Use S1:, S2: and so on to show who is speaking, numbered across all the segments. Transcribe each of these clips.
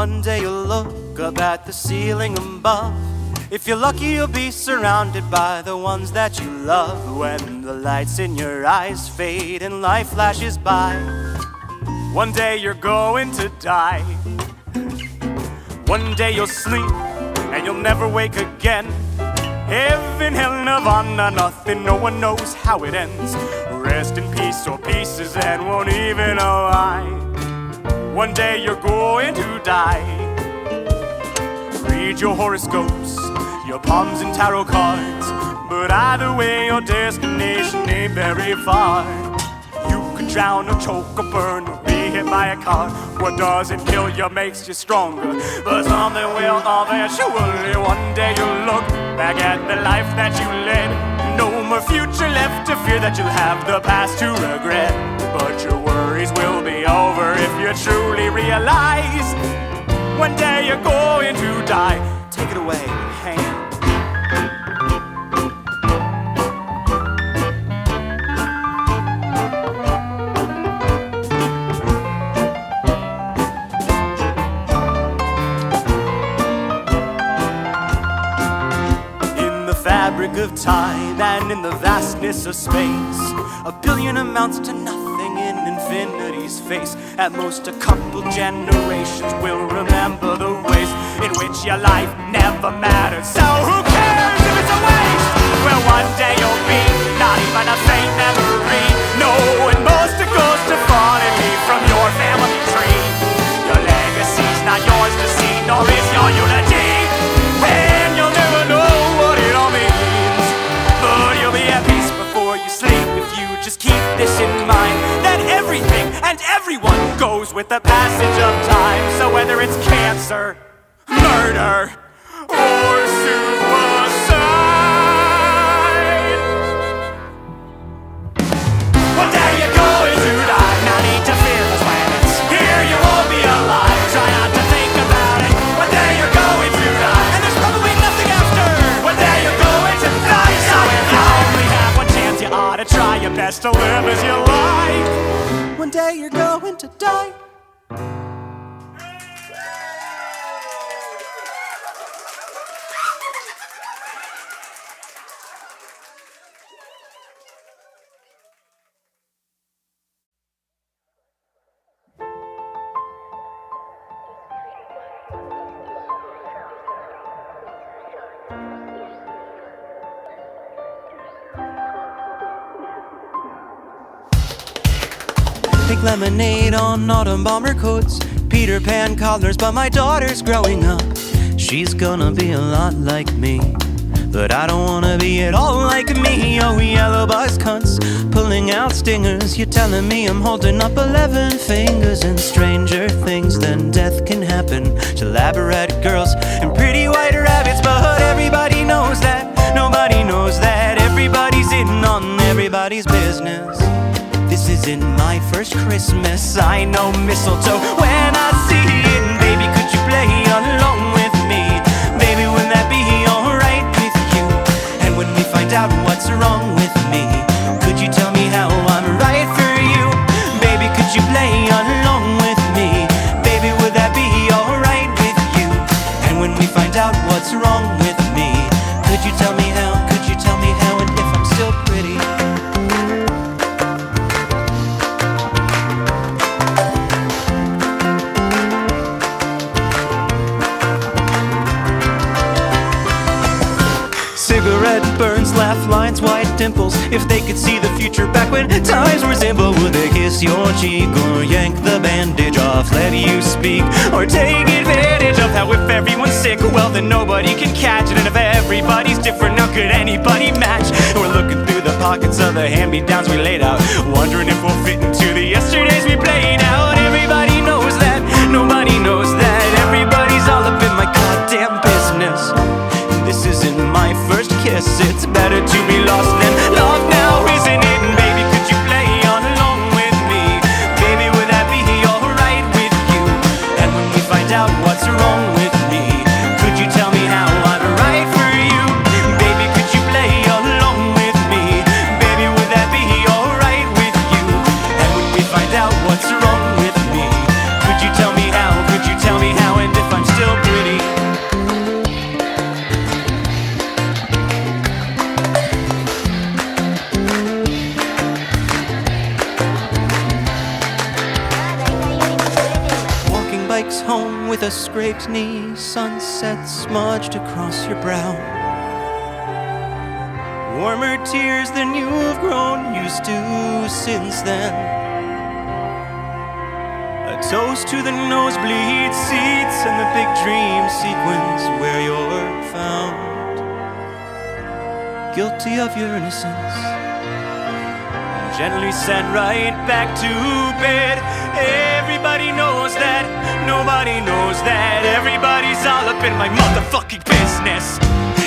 S1: One day you'll look up at the ceiling above. If you're lucky, you'll be surrounded by the ones that you love. When the lights in your eyes fade and life flashes by, one day you're going to die. One day you'll sleep and you'll never wake again. Heaven, hell, nirvana, nothing, no one knows how it ends. Rest in peace or pieces and won't even know why. One day you're going to die. Read your horoscopes, your palms and tarot cards, but either way your destination ain't very far. You could drown or choke or burn or be hit by a car. What doesn't kill you makes you stronger, but something will eventually. One day you'll look back at the life that you led. No more future left to fear, that you'll have the past to regret. But your worries will be over if you truly realize one day you're going to die. Take it away, hand. Fabric of time and in the vastness of space, a billion amounts to nothing in infinity's face. At most a couple generations will remember the ways in which your life never mattered. So who cares if it's a waste? Well, one day you'll be not even a faint memory. No, and most it goes to falling me from your family tree. Your legacy's not yours to see, nor is your unity, and you'll never know what it all means. But you'll be at peace before you sleep if you just keep this in mind, that everything and everyone goes with the passage of time. So whether it's cancer, murder, or suicide, one day you're going to die. No need to fear those planets. Here you won't be alive. Try not to think about it. One day you're going to die, and there's probably nothing after. One day you're going to die. So if you only have one chance, you ought to try your best to live as you like. One day you're going to die. Pink lemonade on autumn bomber coats, Peter Pan collars, but my daughter's growing up. She's gonna be a lot like me, but I don't wanna be at all like me. Oh, yellow bus cunts, pulling out stingers. You're telling me I'm holding up 11 fingers, and stranger things than death can happen to elaborate girls and pretty white rabbits. But everybody knows that, nobody knows that. Everybody's in on everybody's business. This isn't my first Christmas, I know mistletoe when I see it. Baby, could you play along with me? Baby, would that be alright with you? And when we find out what's wrong with me, could you tell me how I'm right for you? Baby, could you play along with me? Baby, would that be alright with you? And when we find out what's wrong with me, could you tell me how? Could you tell me how? And if I'm still pretty? Cigarette burns, laugh lines, white dimples. If they could see the future back when times were simple, would they kiss your cheek or yank the bandage off? Let you speak or take advantage of how if everyone's sick, well then nobody can catch it. And if everybody's different, how could anybody match? And we're looking through the pockets of the hand-me-downs we laid out, wondering if we'll fit into the yesterdays we played out. Everybody knows that, nobody knows that. Everybody's all up in my goddamn business. This isn't my first kiss, it's better to be lost than loved now, isn't it? And baby, could you play along with me? Baby, would that be alright with you? And when we find out what's wrong with me, could you tell me how I'm right for you? Baby, could you play along with me? Baby, would that be alright with you? And when we find out what's wrong with me, could you tell me how? Could you tell me how? And with a scraped knee, sunset smudged across your brow. Warmer tears than you've grown used to since then. A toast to the nosebleed seats and the big dream sequence where you're found, guilty of your innocence, gently sent right back to bed. Everybody knows that, nobody knows that. Everybody's all up in my motherfucking business.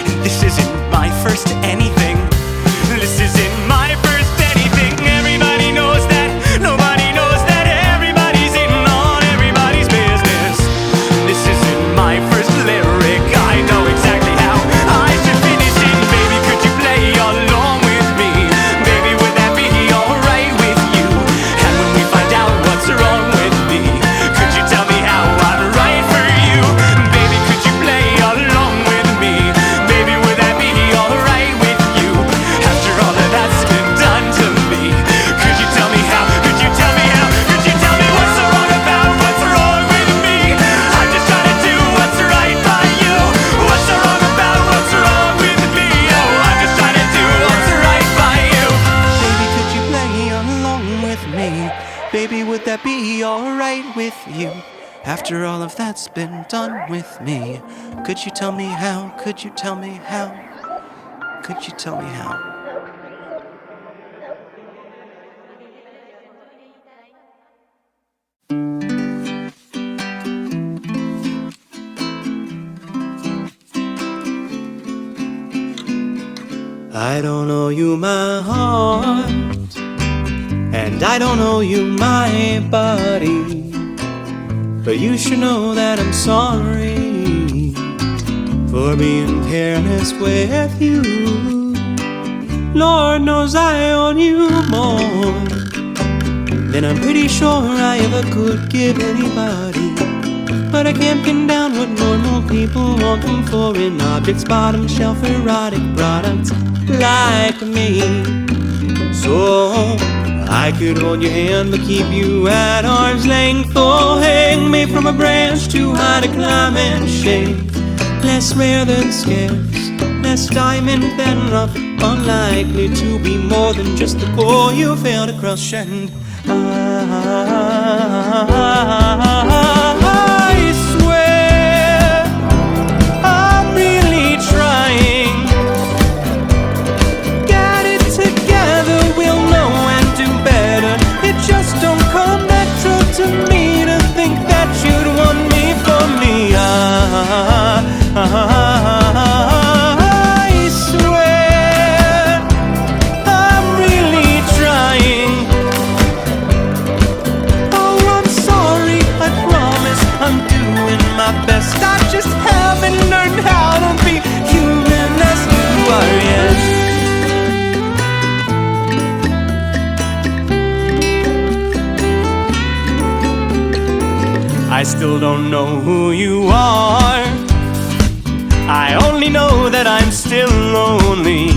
S1: And this isn't my first anything. This isn't my first anything. Everybody knows that, nobody knows that. Everybody's in on everybody's business. This isn't my first lyric. I know exactly how I should finish it. Baby, could you play along with me? Baby, would that be alright with you? And when we find out what's wrong with me, could you tell me how I'm right for you? Baby, could you play along with me? Baby, would that be alright with you? After all of that's been done to me, could you tell me how? Could you tell me how? Could you tell me what's so wrong about what's wrong with me? I'm just trying to do what's right by you. What's so wrong about what's wrong with me? Oh, I'm just trying to do what's right by you. Baby, could you play along with me? Baby, would that be alright with you? After all of that's been done with me, could you tell me how? Could you tell me how? Could you tell me how? I don't owe you my heart, and I don't owe you my body, but you should know that I'm sorry for being careless with you. Lord knows I owe you more than I'm pretty sure I ever could give anybody. But I can't pin down what normal people want them for in objects, bottom shelf erotic products like me. So I could hold your hand but keep you at arm's length, or hang me from a branch too high to climb and shake. Less rare than scarce, less diamond than rough, unlikely to be more than just the core you failed to crush. And I swear I'm really trying. Get it together, we'll know and do better. It just don't come natural to me to think that you'd want me for me. I swear I'm really trying. Oh, I'm sorry, I promise I'm doing my best. I just haven't learned how to be human as you are yet. I still don't know who you are. I only know that I'm still lonely.